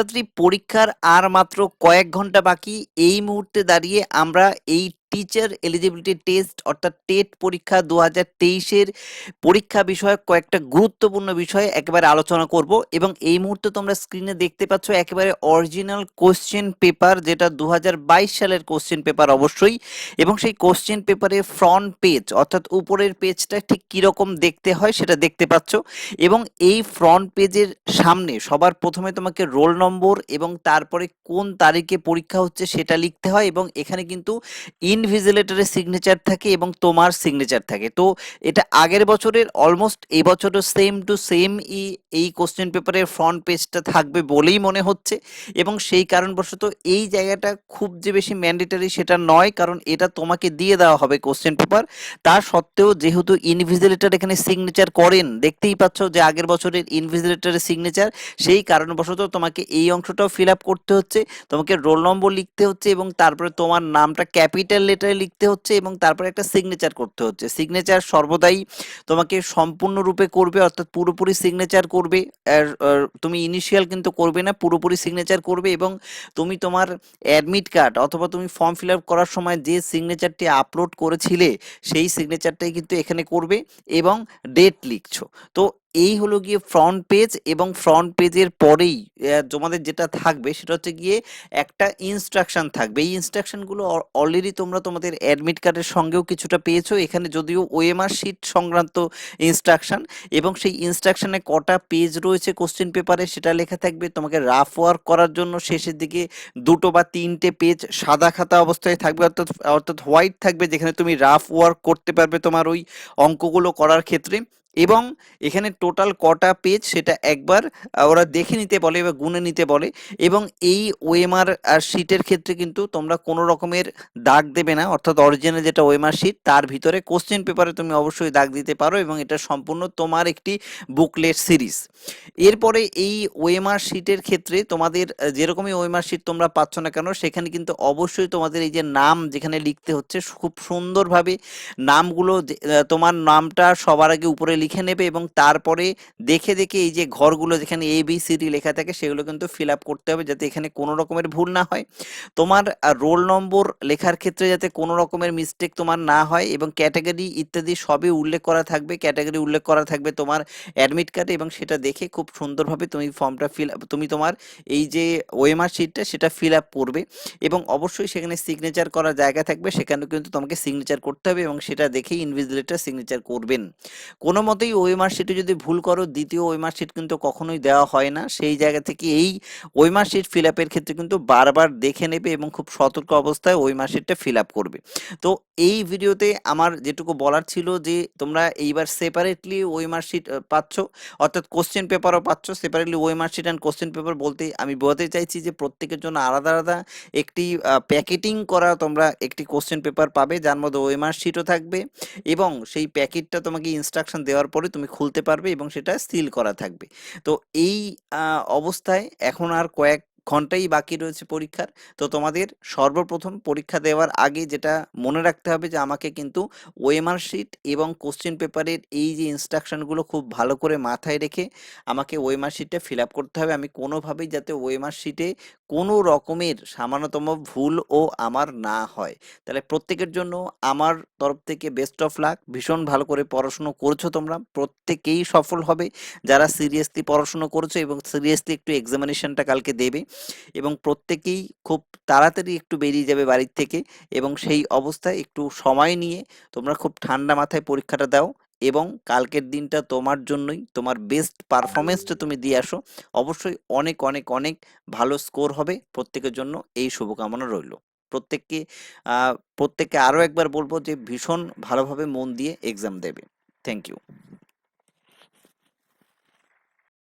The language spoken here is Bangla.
ছাত্রী পরীক্ষার আর মাত্র কয়েক ঘন্টা বাকি। এই মুহূর্তে দাঁড়িয়ে আমরা এই টিচার এলিজিবিলিটি টেস্ট অর্থাৎ টেট পরীক্ষা 2023-এর পরীক্ষা বিষয়ক কয়েকটা গুরুত্বপূর্ণ বিষয়ে একেবারে আলোচনা করব এবং এই মুহূর্তে তোমরা স্ক্রিনে দেখতে পাচ্ছ একেবারে অরিজিনাল কোশ্চেন পেপার, যেটা 2022 সালের কোশ্চেন পেপার অবশ্যই। এবং সেই কোশ্চেন পেপারের ফ্রন্ট পেজ অর্থাৎ উপরের পেজটা ঠিক কিরকম দেখতে হয় সেটা দেখতে পাচ্ছ। এবং এই ফ্রন্ট পেজের সামনে সবার প্রথমে তোমাকে রোল নম্বর এবং তারপরে কোন তারিখে পরীক্ষা হচ্ছে সেটা লিখতে হয়, এবং এখানে কিন্তু ইনভিজিলেটরের সিগনেচার থাকে এবং তোমার সিগনেচার থাকে। তো এটা আগের বছরের অলমোস্ট এই বছরও সেম টু সেম এই কোশ্চেন পেপারের ফ্রন্ট পেজটা থাকবে বলেই মনে হচ্ছে। এবং সেই কারণবশত এই জায়গাটা খুব যে বেশি ম্যান্ডেটরি সেটা নয়, কারণ এটা তোমাকে দিয়ে দেওয়া হবে কোশ্চেন পেপার। তা সত্ত্বেও যেহেতু ইনভিজিলেটর এখানে সিগনেচার করেন, দেখতেই পাচ্ছ যে আগের বছরের ইনভিজিলেটরের সিগনেচার, সেই কারণবশত তোমাকে এই অংশটাও ফিল আপ করতে হচ্ছে। তোমাকে রোল নম্বর লিখতে হচ্ছে এবং তারপরে তোমার নামটা ক্যাপিটাল লেটারে লিখতে হচ্ছে এবং তারপরে একটা সিগনেচার করতে হচ্ছে। সিগনেচার সর্বদাই তোমাকে সম্পূর্ণরূপে করবে, অর্থাৎ পুরোপুরি সিগনেচার করবে। তুমি ইনিশিয়াল কিন্তু করবে না, পুরোপুরি সিগনেচার করবে। এবং তুমি তোমার অ্যাডমিট কার্ড অথবা তুমি ফর্ম ফিল আপ করার সময় যে সিগনেচারটি আপলোড করেছিলে সেই সিগনেচারটাই কিন্তু এখানে করবে এবং ডেট লিখছো। তো এই হলো গিয়ে ফ্রন্ট পেজ। এবং ফ্রন্ট পেজের পরেই তোমাদের যেটা থাকবে সেটা হচ্ছে গিয়ে একটা ইনস্ট্রাকশন থাকবে। এই ইনস্ট্রাকশনগুলো অলরেডি তোমরা তোমাদের অ্যাডমিট কার্ডের সঙ্গেও কিছুটা পেয়েছো। এখানে যদিও ওএমআর শিট সংক্রান্ত ইনস্ট্রাকশন, এবং সেই ইনস্ট্রাকশনে কটা পেজ রয়েছে কোশ্চেন পেপারে সেটা লেখা থাকবে। তোমাকে রাফ ওয়ার্ক করার জন্য শেষের দিকে 2 বা 3টে পেজ সাদা খাতা অবস্থায় থাকবে, অর্থাৎ অর্থাৎ হোয়াইট থাকবে, যেখানে তুমি রাফ ওয়ার্ক করতে পারবে তোমার ওই অঙ্কগুলো করার ক্ষেত্রে। এবং এখানে টোটাল কটা পেজ সেটা একবার ওরা দেখে নিতে বলে বা গুনে নিতে বলে। এবং এই ওএমআর শিটের ক্ষেত্রে কিন্তু তোমরা কোনো রকমের দাগ দেবে না, অর্থাৎ অরিজিনাল যেটা ওএমআর শিট তার ভিতরে কোশ্চেন পেপারে তুমি অবশ্যই দাগ দিতে পারো, এবং এটা সম্পূর্ণ তোমার একটি বুকলেট সিরিজ। এরপরে এই ওএমআর শিটের ক্ষেত্রে তোমাদের যেরকমই ওএমআর শিট তোমরা পাচ্ছ না কেন, সেখানে কিন্তু অবশ্যই তোমাদের এই যে নাম যেখানে লিখতে হচ্ছে খুব সুন্দরভাবে নামগুলো তোমার নামটা সবার আগে উপরে লিখে নেবে এবং তারপরে দেখে দেখে এই যে ঘরগুলো যেখানে ABCD লেখা থাকে সেগুলো কিন্তু ফিল আপ করতে হবে, যাতে এখানে কোনো রকমের ভুল না হয়। তোমার রোল নম্বর লেখার ক্ষেত্রে যাতে কোনো রকমের মিস্টেক তোমার না হয়, এবং ক্যাটাগরি ইত্যাদি সবই উল্লেখ করা থাকবে। ক্যাটাগরি উল্লেখ করা থাকবে তোমার অ্যাডমিট কার্ডে, এবং সেটা দেখে খুব সুন্দরভাবে তুমি ফর্মটা তুমি তোমার এই যে ওএমআর শিটটা সেটা ফিল আপ করবে। এবং অবশ্যই সেখানে সিগনেচার করার জায়গা থাকবে, সেখানেও কিন্তু তোমাকে সিগনেচার করতে হবে, এবং সেটা দেখেই ইনভিজিলেটর সিগনেচার করবেন। কোনো মতেই ওএমআর শিটে যদি ভুল করো, দ্বিতীয় ওএমআর শিট কিন্তু কখনোই দেওয়া হয় না। সেই জায়গা থেকে এই ওএমআর শিট ফিল আপের ক্ষেত্রে কিন্তু বারবার দেখে নেবে এবং খুব সতর্ক অবস্থায় ওএমআর শিটটা ফিল আপ করবে। তো এই ভিডিওতে আমার যেটুকু বলার ছিল যে তোমরা এইবার সেপারেটলি ওএমআর শিট পাচ্ছ, অর্থাৎ কোশ্চেন পেপারও পাচ্ছ। Separately OMR sheet and question paper বলতে আমি বোঝাতে চাইছি যে প্রত্যেকের জন্য আলাদা আলাদা একটি প্যাকেটিং করা তোমরা একটি কোশ্চেন পেপার পাবে, যার মধ্যে ওএমআর শিটও থাকবে, এবং সেই প্যাকেটটা তোমাকে ইনস্ট্রাকশন দেওয়ার পরে তুমি খুলতে পারবে এবং সেটা সিল করা থাকবে। তো এই অবস্থায় এখন আর কয়েক ঘন্টাই বাকি রয়েছে পরীক্ষার। তো তোমাদের সর্বপ্রথম পরীক্ষা দেওয়ার আগে যেটা মনে রাখতে হবে যে আমাকে কিন্তু ওএমআর শিট এবং কোশ্চেন পেপারের এই যে ইনস্ট্রাকশনগুলো খুব ভালো করে মাথায় রেখে আমাকে ওএমআর শিটটা ফিল আপ করতে হবে। আমি কোনোভাবেই যাতে ওএমআর শিটে কোনো রকমের সামান্যতম ভুলও আমার না হয়। তাহলে প্রত্যেকের জন্য আমার তরফ থেকে বেস্ট অফ লাক। ভীষণ ভালো করে পড়াশুনো করছো তোমরা, প্রত্যেকেই সফল হবে যারা সিরিয়াসলি পড়াশুনো করছো এবং সিরিয়াসলি একটু এক্সামিনেশনটা কালকে দেবে, এবং প্রত্যেকেই খুব তাড়াতাড়ি একটু বেরিয়ে যাবে বাড়ির থেকে। এবং সেই অবস্থায় একটু সময় নিয়ে তোমরা খুব ঠান্ডা মাথায় পরীক্ষাটা দাও, এবং কালকের দিনটা তোমার জন্যই, তোমার বেস্ট পারফরমেন্সটা তুমি দিয়ে আসো। অবশ্যই অনেক অনেক অনেক ভালো স্কোর হবে প্রত্যেকের জন্য, এই শুভকামনা রইল। প্রত্যেককে প্রত্যেককে আরও একবার বলবো যে ভীষণ ভালোভাবে মন দিয়ে এক্সাম দেবে। Thank you.